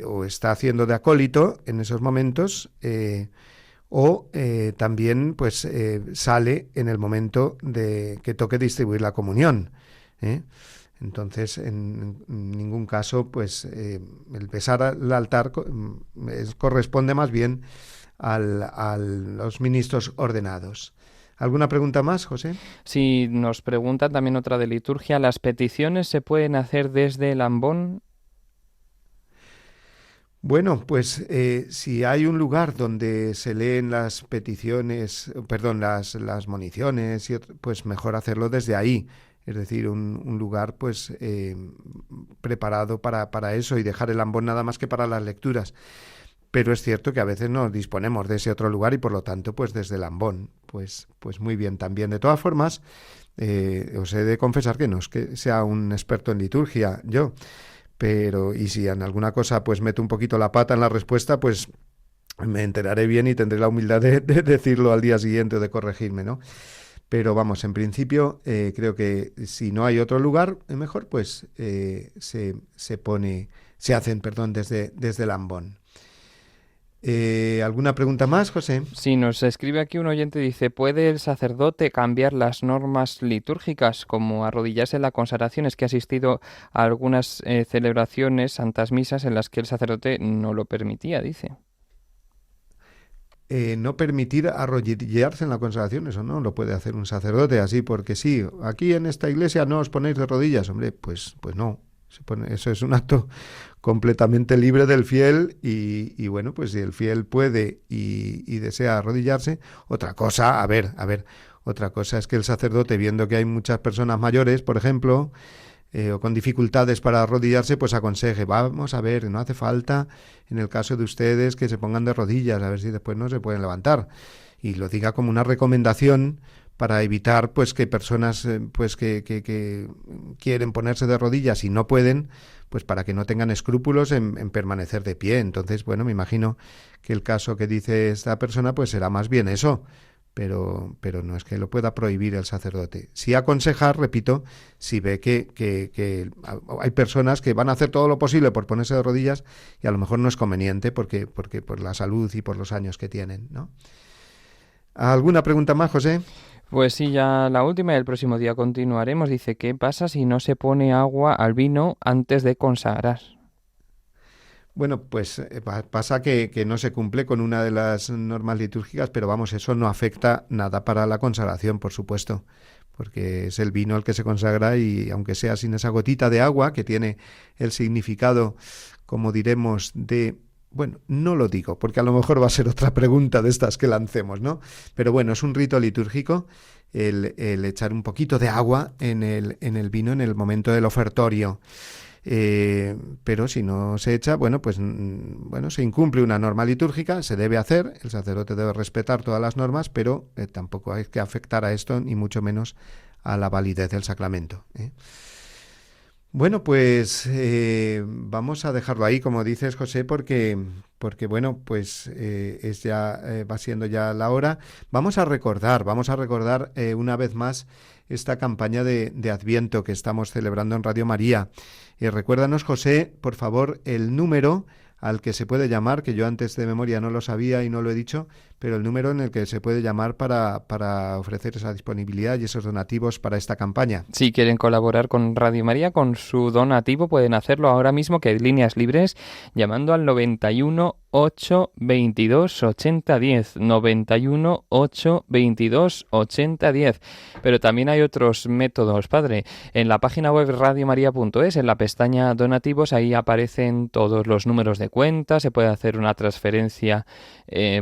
o está haciendo de acólito en esos momentos o también pues sale en el momento de que toque distribuir la comunión. Entonces, en ningún caso, pues el besar al altar corresponde más bien a los ministros ordenados. ¿Alguna pregunta más, José? Sí, nos pregunta también otra de liturgia. ¿Las peticiones se pueden hacer desde el ambón? Bueno, pues si hay un lugar donde se leen las peticiones, las moniciones, pues mejor hacerlo desde ahí. Es decir, un lugar pues preparado para eso, y dejar el ambón nada más que para las lecturas. Pero es cierto que a veces no disponemos de ese otro lugar y por lo tanto pues desde el ambón, pues muy bien también. De todas formas, os he de confesar que no es que sea un experto en liturgia yo, pero y si en alguna cosa pues meto un poquito la pata en la respuesta, pues me enteraré bien y tendré la humildad de decirlo al día siguiente o de corregirme, ¿no? Pero vamos, en principio creo que si no hay otro lugar, mejor pues se hacen desde el ambón. ¿Alguna pregunta más, José? Sí, nos escribe aquí un oyente, dice, ¿puede el sacerdote cambiar las normas litúrgicas, como arrodillarse en la consagración? Es que ha asistido a algunas celebraciones, santas misas, en las que el sacerdote no lo permitía, dice. No permitir arrodillarse en la consagración, eso no lo puede hacer un sacerdote así porque sí. Aquí en esta iglesia no os ponéis de rodillas, hombre, pues no. Eso es un acto completamente libre del fiel y bueno, pues si el fiel puede y desea arrodillarse, otra cosa es que el sacerdote, viendo que hay muchas personas mayores, por ejemplo, o con dificultades para arrodillarse, pues aconseje, vamos a ver, no hace falta en el caso de ustedes que se pongan de rodillas, a ver si después no se pueden levantar, y lo diga como una recomendación para evitar pues que personas pues que quieren ponerse de rodillas y no pueden, pues para que no tengan escrúpulos en permanecer de pie. Entonces, bueno, me imagino que el caso que dice esta persona pues será más bien eso, pero no es que lo pueda prohibir el sacerdote. Sí aconsejar, repito, si ve que hay personas que van a hacer todo lo posible por ponerse de rodillas y a lo mejor no es conveniente porque por la salud y por los años que tienen, ¿no? ¿Alguna pregunta más, José? Pues sí, ya la última y el próximo día continuaremos. Dice, ¿qué pasa si no se pone agua al vino antes de consagrar? Bueno, pues pasa que no se cumple con una de las normas litúrgicas, pero vamos, eso no afecta nada para la consagración, por supuesto, porque es el vino el que se consagra y aunque sea sin esa gotita de agua que tiene el significado, como diremos, de... Bueno, no lo digo, porque a lo mejor va a ser otra pregunta de estas que lancemos, ¿no? Pero bueno, es un rito litúrgico el echar un poquito de agua en el vino en el momento del ofertorio. Pero si no se echa, bueno, pues se incumple una norma litúrgica, se debe hacer, el sacerdote debe respetar todas las normas, pero tampoco hay que afectar a esto, ni mucho menos a la validez del sacramento, ¿eh? Bueno, pues vamos a dejarlo ahí, como dices, José, porque bueno, pues es ya va siendo ya la hora. Vamos a recordar una vez más esta campaña de Adviento que estamos celebrando en Radio María. Recuérdanos, José, por favor, el número al que se puede llamar, que yo antes de memoria no lo sabía y no lo he dicho, pero el número en el que se puede llamar para ofrecer esa disponibilidad y esos donativos para esta campaña. Si quieren colaborar con Radio María, con su donativo, pueden hacerlo ahora mismo, que hay líneas libres, llamando al 91 822 8010, 91 822 8010. Pero también hay otros métodos, padre. En la página web radiomaria.es, en la pestaña donativos, ahí aparecen todos los números de cuenta, se puede hacer una transferencia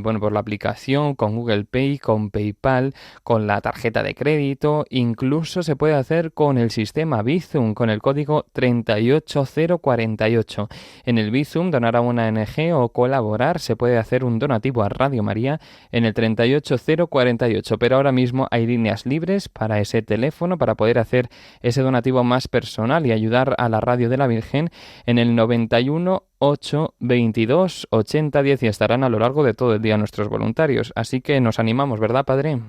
por la aplicación, con Google Pay, con PayPal, con la tarjeta de crédito, incluso se puede hacer con el sistema Bizum, con el código 38048. En el Bizum, donar a una ONG o colaborar, se puede hacer un donativo a Radio María en el 38048, pero ahora mismo hay líneas libres para ese teléfono, para poder hacer ese donativo más personal y ayudar a la Radio de la Virgen en el 91 822 8010 y estarán a lo largo de todo el día nuestros voluntarios. Así que nos animamos, ¿verdad, padre?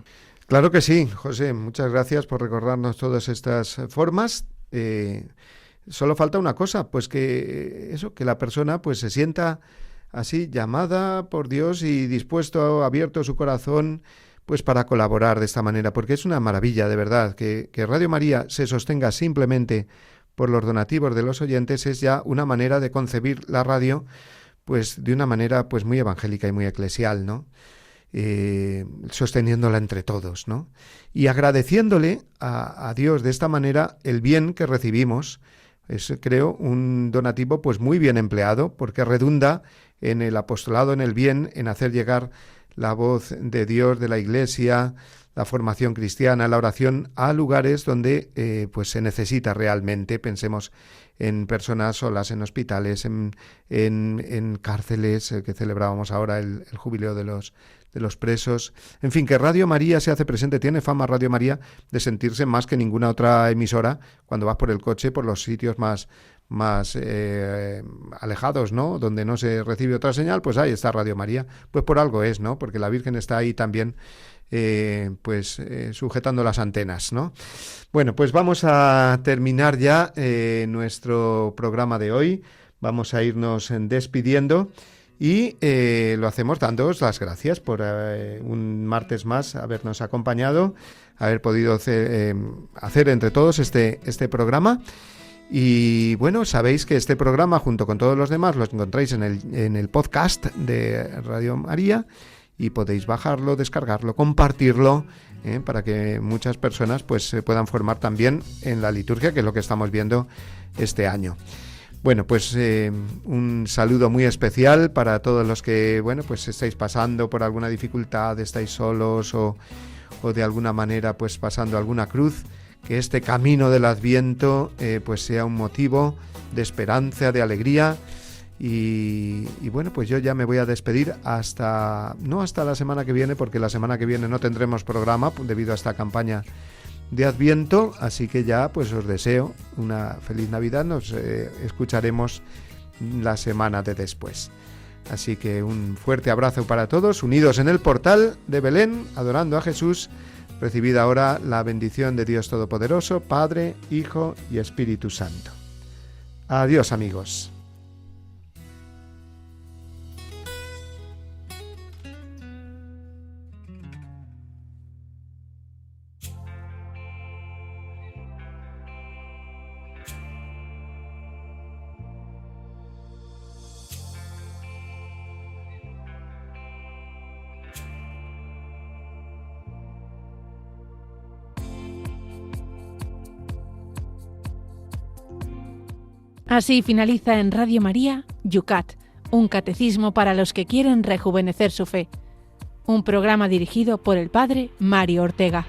Claro que sí, José. Muchas gracias por recordarnos todas estas formas. Solo falta una cosa, pues que la persona pues se sienta así llamada por Dios y dispuesto, abierto su corazón, pues para colaborar de esta manera, porque es una maravilla, de verdad, que Radio María se sostenga simplemente por los donativos de los oyentes. Es ya una manera de concebir la radio, pues de una manera pues muy evangélica y muy eclesial, ¿no? Sosteniéndola entre todos, ¿no? Y agradeciéndole a Dios de esta manera el bien que recibimos. Es, creo, un donativo pues muy bien empleado, porque redunda en el apostolado, en el bien, en hacer llegar la voz de Dios, de la Iglesia, la formación cristiana, la oración, a lugares donde pues se necesita realmente. Pensemos en personas solas, en hospitales, en cárceles, que celebrábamos ahora el jubileo de los presos. En fin, que Radio María se hace presente. Tiene fama Radio María de sentirse más que ninguna otra emisora cuando vas por el coche, por los sitios más alejados, ¿no? Donde no se recibe otra señal, pues ahí está Radio María. Pues por algo es, ¿no? Porque la Virgen está ahí también sujetando las antenas, ¿no? Bueno, pues vamos a terminar ya nuestro programa de hoy. Vamos a irnos despidiendo y lo hacemos dándoos las gracias por un martes más habernos acompañado, haber podido hacer entre todos este programa. Y bueno, sabéis que este programa, junto con todos los demás, los encontráis en el podcast de Radio María, y podéis bajarlo, descargarlo, compartirlo, para que muchas personas pues se puedan formar también en la liturgia, que es lo que estamos viendo este año. Bueno, pues un saludo muy especial para todos los que, bueno, pues estáis pasando por alguna dificultad, estáis solos o de alguna manera pues pasando alguna cruz. Que este camino del Adviento pues sea un motivo de esperanza, de alegría, Y bueno, pues yo ya me voy a despedir no hasta la semana que viene, porque la semana que viene no tendremos programa debido a esta campaña de Adviento, así que ya pues os deseo una feliz Navidad. Nos escucharemos la semana de después. Así que un fuerte abrazo para todos, unidos en el portal de Belén, adorando a Jesús. Recibid ahora la bendición de Dios Todopoderoso, Padre, Hijo y Espíritu Santo. Adiós, amigos. Así finaliza en Radio María, Yucat, un catecismo para los que quieren rejuvenecer su fe. Un programa dirigido por el Padre Mario Ortega.